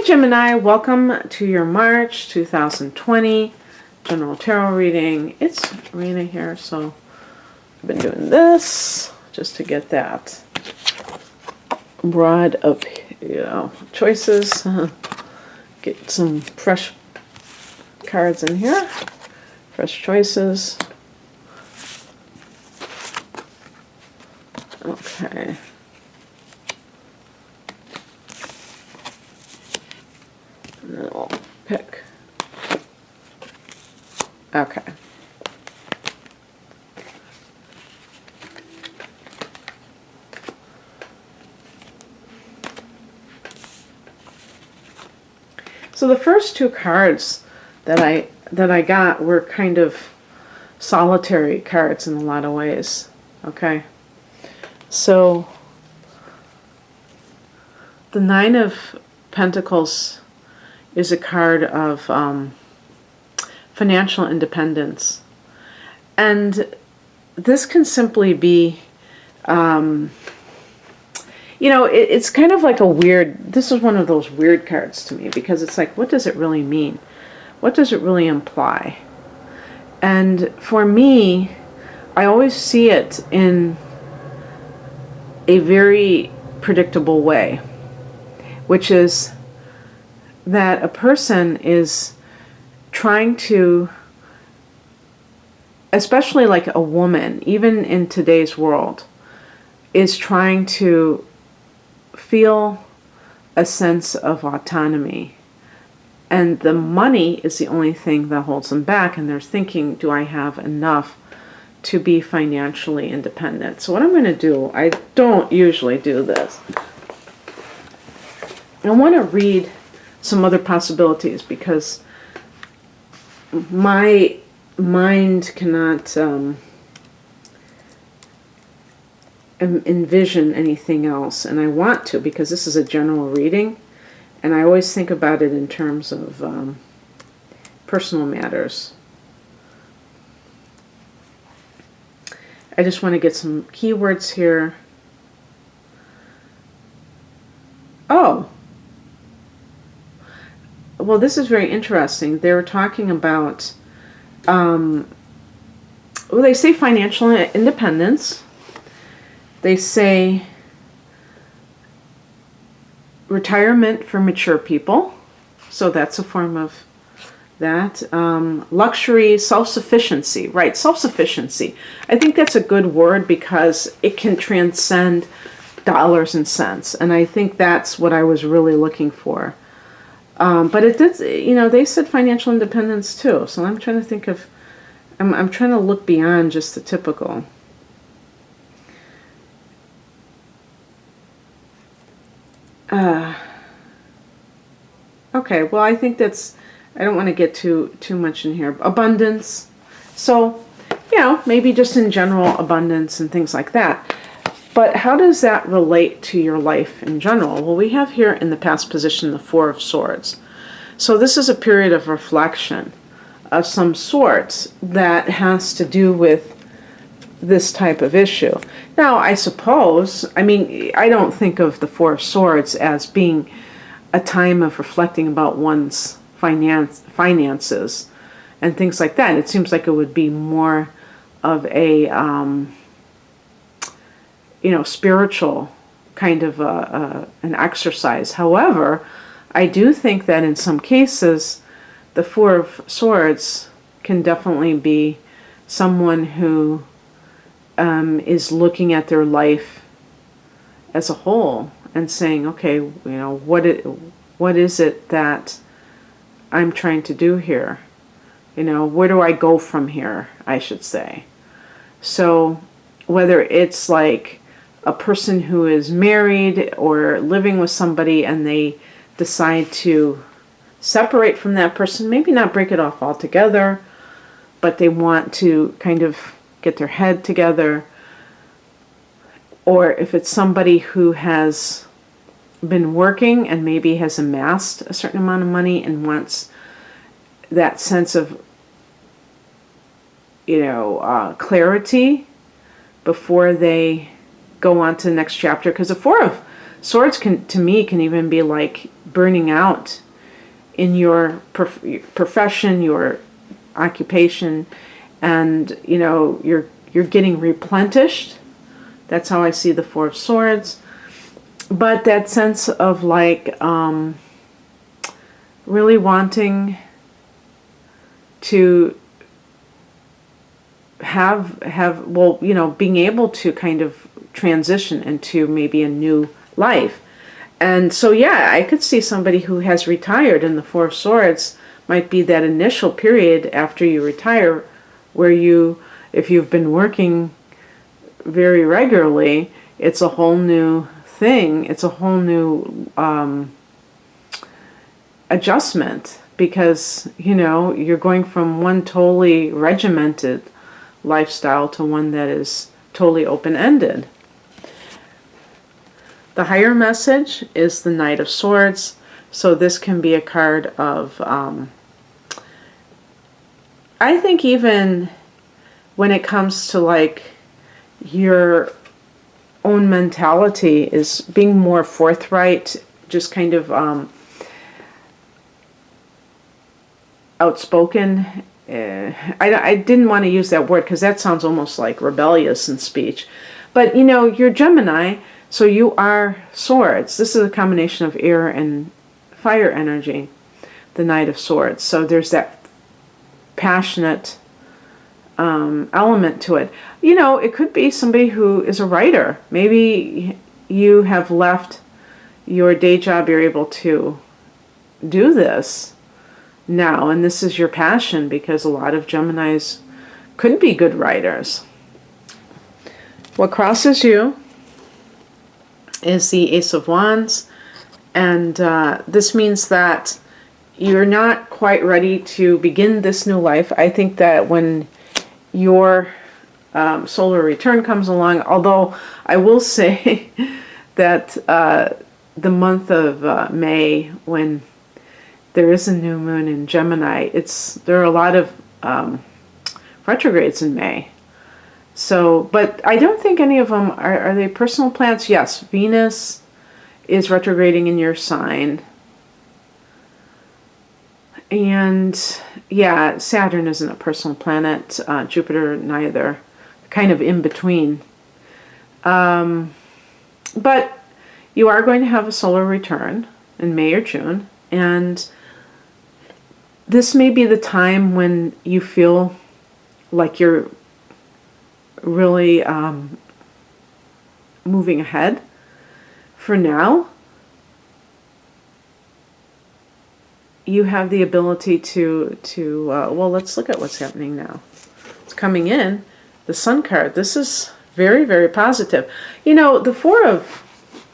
Gemini, welcome to your March 2020 general tarot reading. It's Rena here, so I've been doing this just to get that broad of choices. Get some fresh cards in here, fresh choices. Okay. And then I'll pick. Okay. So the first two cards that I got were kind of solitary cards in a lot of ways. Okay. So the Nine of Pentacles is a card of financial independence. And this can simply be, it's kind of like a weird, this is one of those weird cards to me, because it's like, what does it really mean? What does it really imply? And for me, I always see it in a very predictable way, which is that a person is trying to, especially like a woman, even in today's world, is trying to feel a sense of autonomy. And the money is the only thing that holds them back, and they're thinking, do I have enough to be financially independent? So what I'm going to do, I don't usually do this. I want to read some other possibilities, because my mind cannot envision anything else, and I want to, because this is a general reading, and I always think about it in terms of personal matters. I just want to get some keywords here. Oh, well, this is very interesting. They were talking about, well, they say financial independence. They say retirement for mature people. So that's a form of that. Luxury, self-sufficiency. Right, self-sufficiency. I think that's a good word, because it can transcend dollars and cents. And I think that's what I was really looking for. But it did, they said financial independence too. So I'm trying to think of, I'm trying to look beyond just the typical. Okay, well, I think that's, I don't want to get too much in here. Abundance. So, maybe just in general abundance and things like that. But how does that relate to your life in general? Well, we have here in the past position the Four of Swords. So this is a period of reflection of some sorts that has to do with this type of issue. Now, I suppose, I don't think of the Four of Swords as being a time of reflecting about one's finances and things like that. It seems like it would be more of a spiritual kind of an exercise. However, I do think that in some cases, the Four of Swords can definitely be someone who is looking at their life as a whole and saying, okay, what is it that I'm trying to do here? Where do I go from here, I should say. So whether it's like a person who is married or living with somebody and they decide to separate from that person, maybe not break it off altogether, but they want to kind of get their head together. Or if it's somebody who has been working and maybe has amassed a certain amount of money and wants that sense of, clarity before they go on to the next chapter. Because the Four of Swords can, to me, can even be like burning out in your profession, your occupation, and you're getting replenished. That's how I see the Four of Swords. But that sense of like really wanting to have being able to kind of transition into maybe a new life. And so, yeah, I could see somebody who has retired, and the Four of Swords might be that initial period after you retire where if you've been working very regularly, it's a whole new thing. It's a whole new adjustment, because, you're going from one totally regimented lifestyle to one that is totally open-ended. The higher message is the Knight of Swords. So this can be a card of, I think even when it comes to like your own mentality, is being more forthright, just kind of outspoken. I didn't want to use that word because that sounds almost like rebellious in speech. But you're Gemini, so you are swords. This is a combination of air and fire energy, the Knight of Swords. So there's that passionate element to it. It could be somebody who is a writer. Maybe you have left your day job, you're able to do this now, and this is your passion, because a lot of Geminis could be good writers. What crosses you is the Ace of Wands, and this means that you're not quite ready to begin this new life. I think that when your solar return comes along, although I will say that the month of May, when there is a new moon in Gemini, there are a lot of retrogrades in May. So, but I don't think any of them are they personal planets? Yes, Venus is retrograding in your sign. And yeah, Saturn isn't a personal planet, Jupiter neither, kind of in between. But you are going to have a solar return in May or June, and this may be the time when you feel like you're really moving ahead. For now, you have the ability to well, let's look at what's happening now. It's coming in, the Sun card. This is very, very positive. The Four of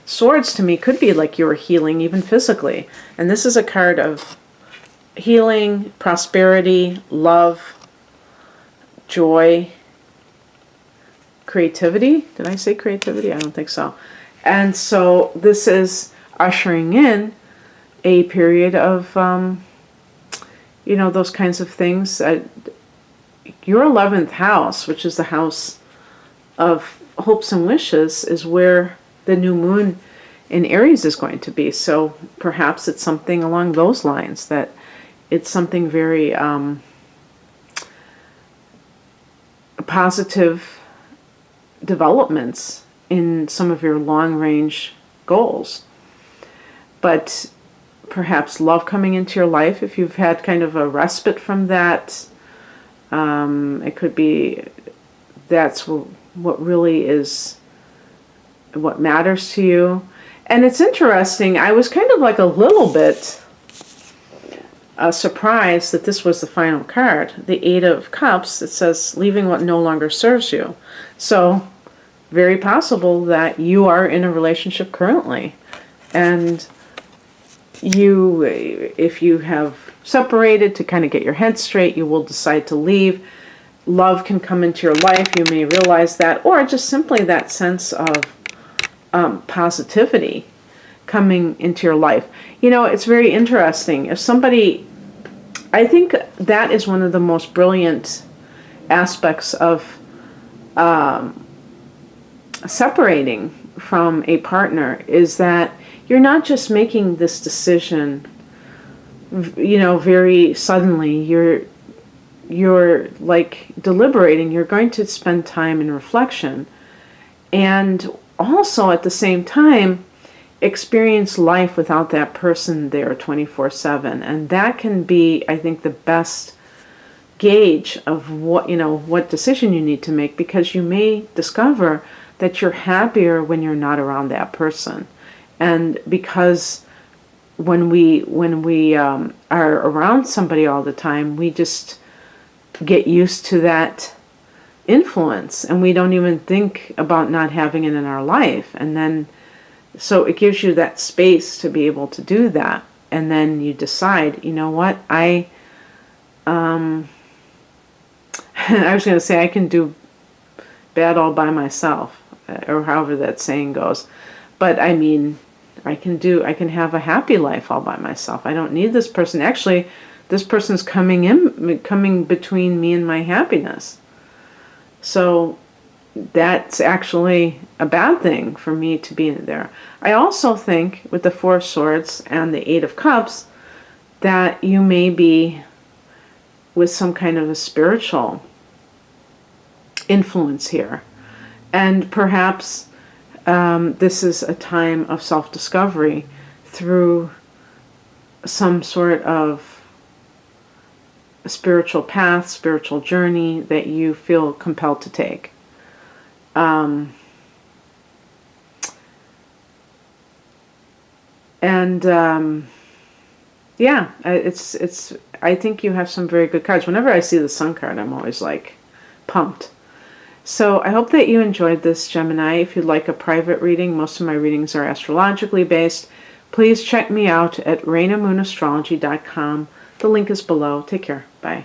Swords to me could be like you're healing even physically. And this is a card of healing, prosperity, love, joy, creativity. Did I say creativity? I don't think so. And so this is ushering in a period of, those kinds of things. Your 11th house, which is the house of hopes and wishes, is where the new moon in Aries is going to be. So perhaps it's something along those lines, that it's something very positive developments in some of your long-range goals. But perhaps love coming into your life, if you've had kind of a respite from that. It could be that's what really is what matters to you. And it's interesting, I was kind of like a little bit surprised that this was the final card, the Eight of Cups. It says leaving what no longer serves you. So very possible that you are in a relationship currently, and if you have separated to kind of get your head straight, you will decide to leave. Love can come into your life. You may realize that, or just simply that sense of positivity coming into your life. It's very interesting. If somebody, I think that is one of the most brilliant aspects of separating from a partner is that you're not just making this decision, very suddenly. You're like deliberating. You're going to spend time in reflection, and also at the same time experience life without that person there 24/7. And that can be, I think, the best gauge of what decision you need to make, because you may discover that you're happier when you're not around that person. And because when we are around somebody all the time, we just get used to that influence, and we don't even think about not having it in our life. And then so it gives you that space to be able to do that. And then you decide, you know what, I was going to say I can do bad all by myself, or however that saying goes. But I mean, I can have a happy life all by myself. I don't need this person. Actually, this person's coming between me and my happiness. So that's actually a bad thing for me to be there. I also think with the Four of Swords and the Eight of Cups that you may be with some kind of a spiritual influence here. And perhaps this is a time of self-discovery through some sort of spiritual path, spiritual journey that you feel compelled to take. Yeah, it's. I think you have some very good cards. Whenever I see the Sun card, I'm always like pumped. So I hope that you enjoyed this, Gemini. If you'd like a private reading, most of my readings are astrologically based. Please check me out at rainamoonastrology.com. The link is below. Take care. Bye.